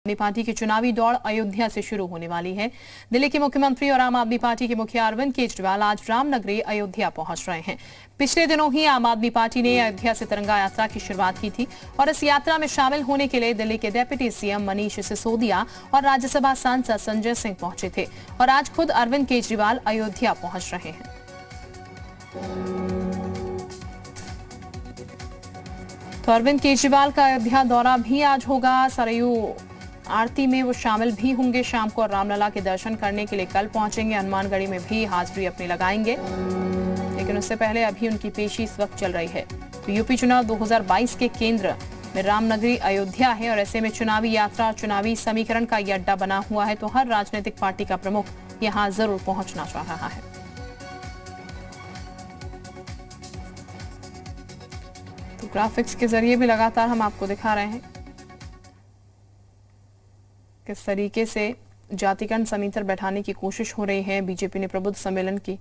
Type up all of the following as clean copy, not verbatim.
आदमी पार्टी की चुनावी दौड़ अयोध्या से शुरू होने वाली है। दिल्ली के मुख्यमंत्री और आम आदमी पार्टी के मुखिया अरविंद केजरीवाल आज रामनगरी अयोध्या पहुंच रहे हैं। पिछले दिनों ही आम आदमी पार्टी ने अयोध्या से तिरंगा यात्रा की शुरुआत की थी और इस यात्रा में शामिल होने के लिए दिल्ली के डिप्टी सीएम मनीष सिसोदिया और राज्यसभा सांसद संजय सिंह पहुंचे थे और आज खुद अरविंद केजरीवाल अयोध्या पहुंच रहे हैं। तो अरविंद केजरीवाल का अयोध्या दौरा भी आज होगा। सरयू आरती में वो शामिल भी होंगे शाम को और रामलला के दर्शन करने के लिए कल पहुंचेंगे। हनुमानगढ़ी में भी हाजिरी अपनी लगाएंगे, लेकिन उससे पहले अभी उनकी पेशी इस वक्त चल रही है। तो यूपी चुनाव 2022 के केंद्र में रामनगरी अयोध्या है और ऐसे में चुनावी यात्रा, चुनावी समीकरण का ये अड्डा बना हुआ है, तो हर राजनीतिक पार्टी का प्रमुख यहां जरूर पहुंचना चाह रहा है। तो ग्राफिक्स के जरिए भी लगातार हम आपको दिखा रहे हैं किस तरीके से जातिगण समीकरण बैठाने की कोशिश हो रही है। बीजेपी ने प्रबुद्ध सम्मेलन की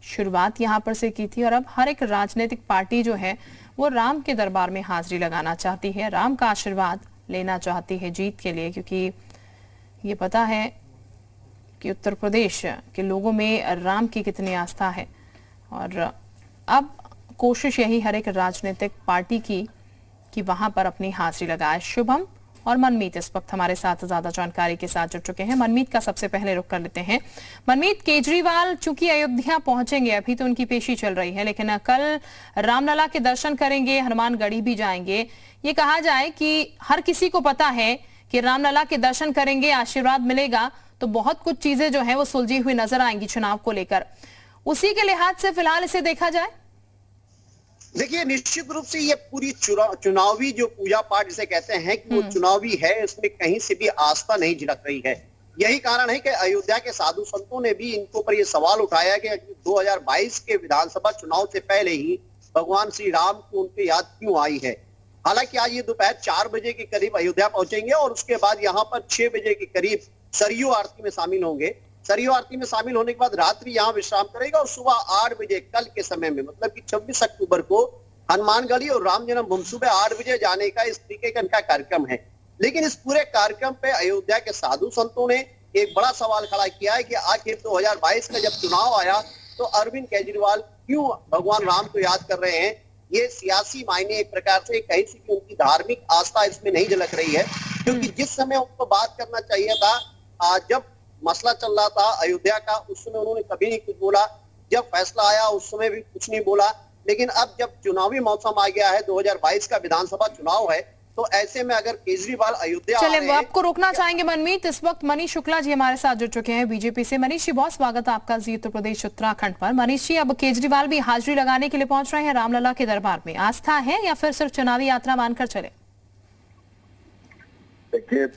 शुरुआत यहां पर से की थी और अब हर एक राजनीतिक पार्टी जो है वो राम के दरबार में हाजिरी लगाना चाहती है, राम का आशीर्वाद लेना चाहती है जीत के लिए, क्योंकि ये पता है कि उत्तर प्रदेश के लोगों में राम की कितनी आस्था है। और अब कोशिश यही हर एक राजनीतिक पार्टी की कि वहां पर अपनी हाजिरी लगाए। शुभम और मनमीत इस वक्त हमारे साथ ज्यादा जानकारी के साथ जुड़ चुके हैं। मनमीत का सबसे पहले रुख कर लेते हैं। मनमीत, केजरीवाल चूंकि अयोध्या पहुंचेंगे, अभी तो उनकी पेशी चल रही है, लेकिन कल रामलला के दर्शन करेंगे, हनुमानगढ़ी भी जाएंगे। ये कहा जाए कि हर किसी को पता है कि रामलला के दर्शन करेंगे, आशीर्वाद मिलेगा, तो बहुत कुछ चीजें जो है वो सुलझी हुई नजर आएंगी चुनाव को लेकर। उसी के लिहाज से फिलहाल इसे देखा जाए। देखिए, निश्चित रूप से ये पूरी चुनावी जो पूजा पाठ जिसे कहते हैं कि वो चुनावी है, इसमें कहीं से भी आस्था नहीं झलक रही है। यही कारण है कि अयोध्या के साधु संतों ने भी इनके ऊपर ये सवाल उठाया कि 2022 के विधानसभा चुनाव से पहले ही भगवान श्री राम को उनके याद क्यों आई है। हालांकि आज ये दोपहर 4 बजे के करीब अयोध्या पहुंचेंगे और उसके बाद यहाँ पर 6 बजे के करीब सरयू आरती में शामिल होंगे। सरयू आरती में शामिल होने के बाद रात्रि यहाँ विश्राम करेगा और सुबह 8 बजे कल के समय में, मतलब कि 26 अक्टूबर को हनुमानगढ़ी और राम जन्मभूमि सुबह 8 बजे जाने का इस तरीके का इनका कार्यक्रम है। लेकिन इस पूरे कार्यक्रम पे अयोध्या के साधु संतों ने एक बड़ा सवाल खड़ा किया है कि आखिर 2022 का जब चुनाव आया तो अरविंद केजरीवाल क्यों भगवान राम को याद कर रहे हैं। ये सियासी मायने एक प्रकार से कहीं से कि उनकी धार्मिक आस्था इसमें नहीं झलक रही है, क्योंकि जिस समय उनको बात करना चाहिए था, जब मसला चल रहा था अयोध्या का, उस समय उन्होंने कभी नहीं कुछ बोला। जब फैसला आया उस समय भी कुछ नहीं बोला। लेकिन अब जब चुनावी मौसम आ गया है, 2022 का विधानसभा चुनाव है, तो ऐसे में अगर केजरीवाल अयोध्या चलिए आपको रोकना चाहेंगे मनमीत। इस वक्त मनीष शुक्ला जी हमारे साथ जुड़ चुके हैं बीजेपी से। मनीष जी, बहुत स्वागत है आपका जी उत्तर प्रदेश उत्तराखंड पर। मनीष जी, अब केजरीवाल भी हाजिरी लगाने के लिए पहुंच रहे हैं रामलला के दरबार में, आस्था है या फिर सिर्फ चुनावी यात्रा मानकर चले? देखिए,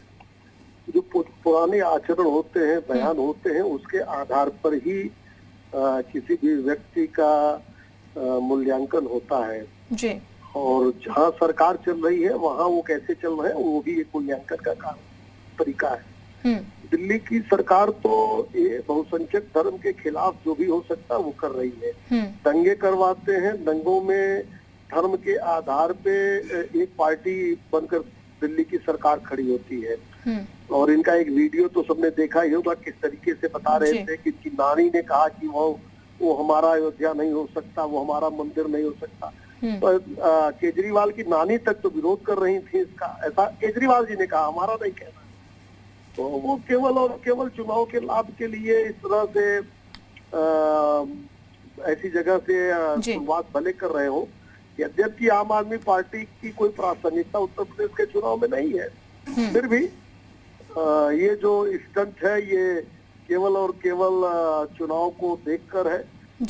जो पुराने आचरण होते हैं, बयान होते हैं, उसके आधार पर ही किसी भी व्यक्ति का मूल्यांकन होता है जी। और जहाँ सरकार चल रही है वहाँ वो कैसे चल रहे हैं वो भी एक मूल्यांकन का तरीका है। दिल्ली की सरकार तो ये बहुसंख्यक धर्म के खिलाफ जो भी हो सकता है वो कर रही है। दंगे करवाते हैं, दंगों में धर्म के आधार पे एक पार्टी बनकर दिल्ली की सरकार खड़ी होती है। और इनका एक वीडियो तो सबने देखा ही होगा, किस तरीके से बता रहे थे कि नानी ने कहा कि वो हमारा अयोध्या नहीं हो सकता, वो हमारा मंदिर नहीं हो सकता। तो केजरीवाल की नानी तक तो विरोध कर रही थी इसका, ऐसा केजरीवाल जी ने कहा, हमारा नहीं कहना। तो वो केवल और केवल चुनाव के लाभ के लिए इस तरह से ऐसी जगह से शुरुआत भले कर रहे हो। यद्यपि आम आदमी पार्टी की कोई प्रासंगिकता उत्तर प्रदेश के चुनाव में नहीं है, फिर भी ये जो स्टंट है ये केवल और केवल चुनाव को देखकर है।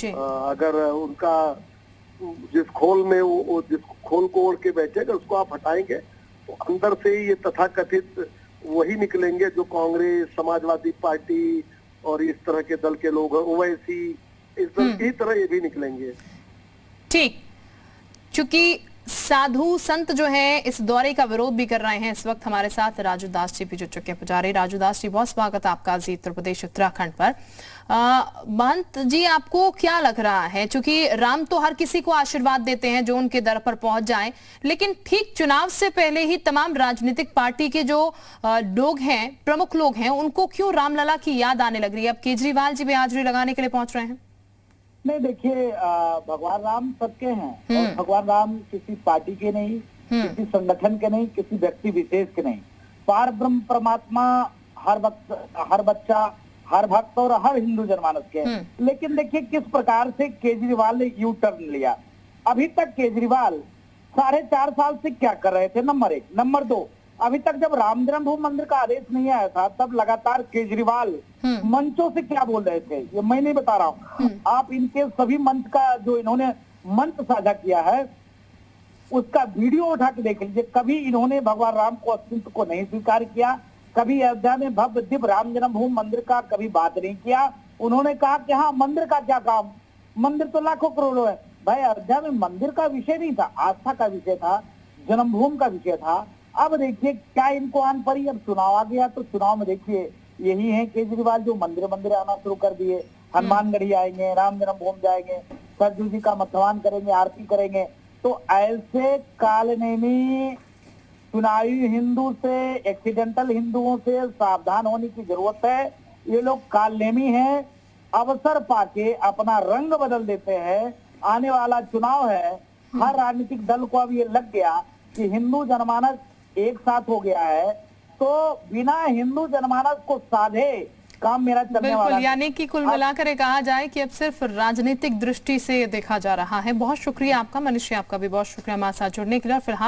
अगर उनका जिस खोल में वो जिस खोल को ओढ़ के बैठेगा उसको आप हटाएंगे तो अंदर से ही ये तथाकथित वही निकलेंगे जो कांग्रेस, समाजवादी पार्टी और इस तरह के दल के लोग हैं, वैसी इस दल की तरह ये भी निकलेंगे। ठीक, चूंकि साधु संत जो है इस दौरे का विरोध भी कर रहे हैं। इस वक्त हमारे साथ राजू दास जी भी जुड़ चुके हैं। पुजारी राजू दास जी, बहुत स्वागत है आपका जी उत्तर प्रदेश उत्तराखंड पर। महंत जी, आपको क्या लग रहा है, चूंकि राम तो हर किसी को आशीर्वाद देते हैं जो उनके दर पर पहुंच जाएं, लेकिन ठीक चुनाव से पहले ही तमाम राजनीतिक पार्टी के जो लोग हैं, प्रमुख लोग हैं, उनको क्यों रामलला की याद आने लग रही है? अब केजरीवाल जी भी हाजिरी लगाने के लिए पहुंच रहे हैं। नहीं, देखिए, भगवान राम सबके हैं और भगवान राम किसी पार्टी के नहीं, किसी संगठन के नहीं, किसी व्यक्ति विशेष के नहीं। पार ब्रह्म परमात्मा हर वक्त, हर बच्चा, हर भक्त और हर हिंदू जनमानस के हैं। लेकिन देखिए किस प्रकार से केजरीवाल ने यू टर्न लिया। अभी तक केजरीवाल 4.5 साल से क्या कर रहे थे, नंबर 1। नंबर 2, अभी तक जब राम जन्मभूमि मंदिर का आदेश नहीं आया था तब लगातार केजरीवाल मंचों से क्या बोल रहे थे, ये मैं नहीं बता रहा हूँ। आप इनके सभी मंच का जो इन्होंने मंच साझा किया है उसका वीडियो उठा के देख लीजिए। कभी इन्होंने भगवान राम को, अस्तित्व को नहीं स्वीकार किया, कभी अयोध्या में भव्य दिव्य राम जन्मभूमि मंदिर का कभी बात नहीं किया। उन्होंने कहा कि हाँ, मंदिर का क्या काम, मंदिर तो लाखों करोड़ों है। भाई, अयोध्या में मंदिर का विषय नहीं था, आस्था का विषय था, जन्मभूमि का विषय था। अब देखिए क्या इनको आन पड़ी, अब चुनाव आ गया तो चुनाव में देखिए यही है केजरीवाल जो मंदिर आना शुरू कर दिए। हनुमानगढ़ी आएंगे, राम जन्मभूमि जाएंगे, सरजू जी का मतवान करेंगे, आरती करेंगे। तो ऐसे कालनेमी चुनावी हिंदू से, एक्सीडेंटल हिंदुओं से सावधान होने की जरूरत है। ये लोग कालनेमी हैं, अवसर पाके अपना रंग बदल देते हैं। आने वाला चुनाव है, हर राजनीतिक दल को अब ये लग गया कि हिंदू जनमानस एक साथ हो गया है, तो बिना हिंदू जनमानस को साधे काम मेरा चलने वाला। बिल्कुल, यानी कि कुल मिलाकर कहा जाए कि अब सिर्फ राजनीतिक दृष्टि से देखा जा रहा है। बहुत शुक्रिया आपका, मनीष, आपका भी बहुत शुक्रिया हमारे साथ जुड़ने के लिए। फिलहाल